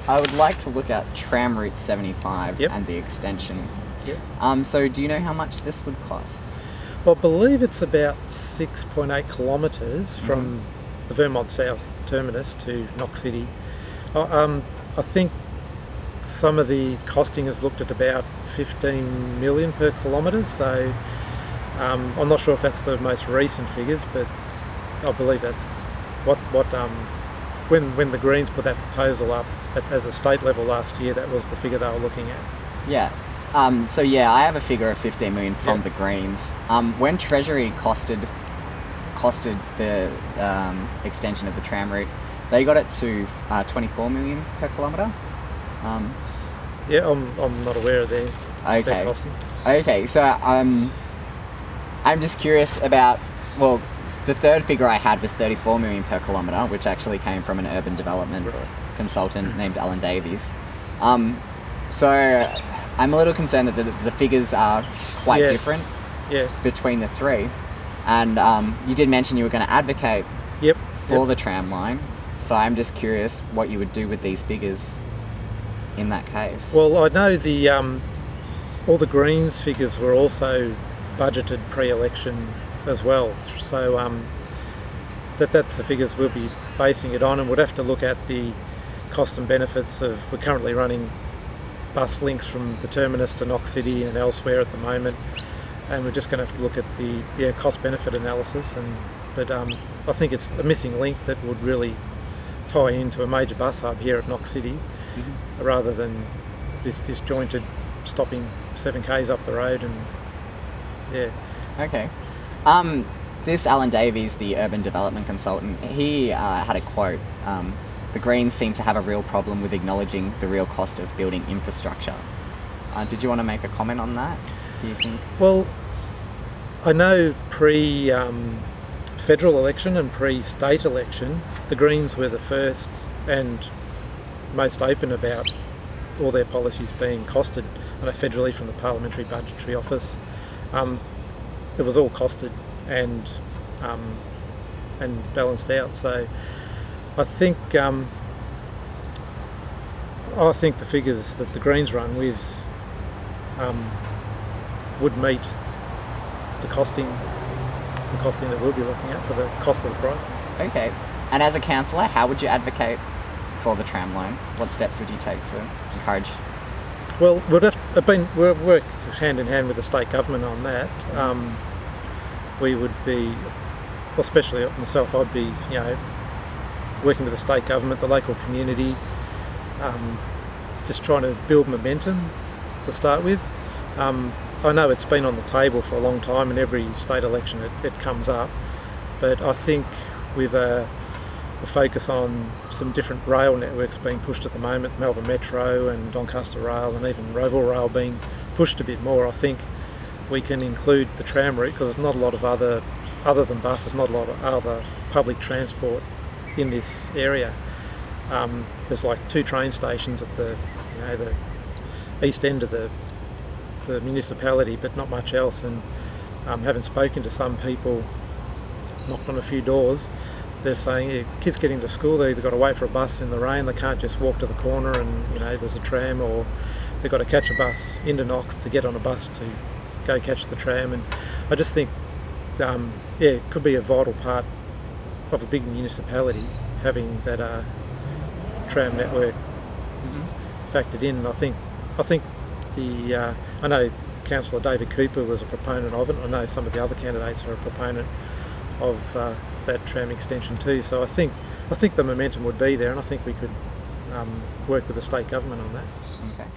I would like to look at Tram Route 75 Yep. and the extension. Yep. So do you know how much this would cost? Well, I believe it's about 6.8 kilometres from the Vermont South terminus to Knox City. I think some of the costing has looked at about 15 million per kilometre, so I'm not sure if that's the most recent figures, but I believe that's what when the Greens put that proposal up at the state level last year, that was the figure they were looking at. Yeah. I have a figure of 15 million from the Greens. When Treasury costed the extension of the tram route, they got it to 24 million per kilometre. I'm not aware of their costing. Okay, so I'm just curious about, well, the third figure I had was 34 million per kilometre, which actually came from an urban development consultant named Alan Davies. So I'm a little concerned that the figures are quite different between the three. And you did mention you were going to advocate for the tram line. So I'm just curious what you would do with these figures in that case. Well, I know all the Greens figures were also budgeted pre-election as well. So that's the figures we'll be basing it on, and we'll have to look at the cost and benefits of, we're currently running bus links from the terminus to Knox City and elsewhere at the moment, and we're just going to have to look at the cost-benefit analysis. But I think it's a missing link that would really tie into a major bus hub here at Knox City, rather than this disjointed stopping 7 k's up the road. And Okay. This Alan Davies, the urban development consultant, he had a quote. The Greens seem to have a real problem with acknowledging the real cost of building infrastructure. Did you want to make a comment on that, do you think? Well, I know federal election and pre-state election, the Greens were the first and most open about all their policies being costed. I know federally from the Parliamentary Budgetary Office, it was all costed and balanced out. So I think the figures that the Greens run with would meet the costing that we'll be looking at for the cost of the price. Okay. And as a councillor, how would you advocate for the tram line? What steps would you take to encourage? Well, we'll work hand in hand with the state government on that. We would be, especially myself, I'd be, working with the state government, the local community, just trying to build momentum to start with. I know it's been on the table for a long time, and every state election it comes up, but I think with a focus on some different rail networks being pushed at the moment, Melbourne Metro and Doncaster Rail and even Roval Rail being pushed a bit more, I think we can include the tram route, because there's not a lot of other than buses, not a lot of other public transport in this area. There's like 2 train stations at the east end of the municipality, but not much else. And having spoken to some people, knocked on a few doors, they're saying kids getting to school, they either got to wait for a bus in the rain, they can't just walk to the corner and there's a tram, or they've got to catch a bus into Knox to get on a bus to go catch the tram. And I just think it could be a vital part of a big municipality having that tram network factored in. And I think I know Councillor David Cooper was a proponent of it. I know some of the other candidates are a proponent of that tram extension too. So I think the momentum would be there, and I think we could work with the state government on that. Okay.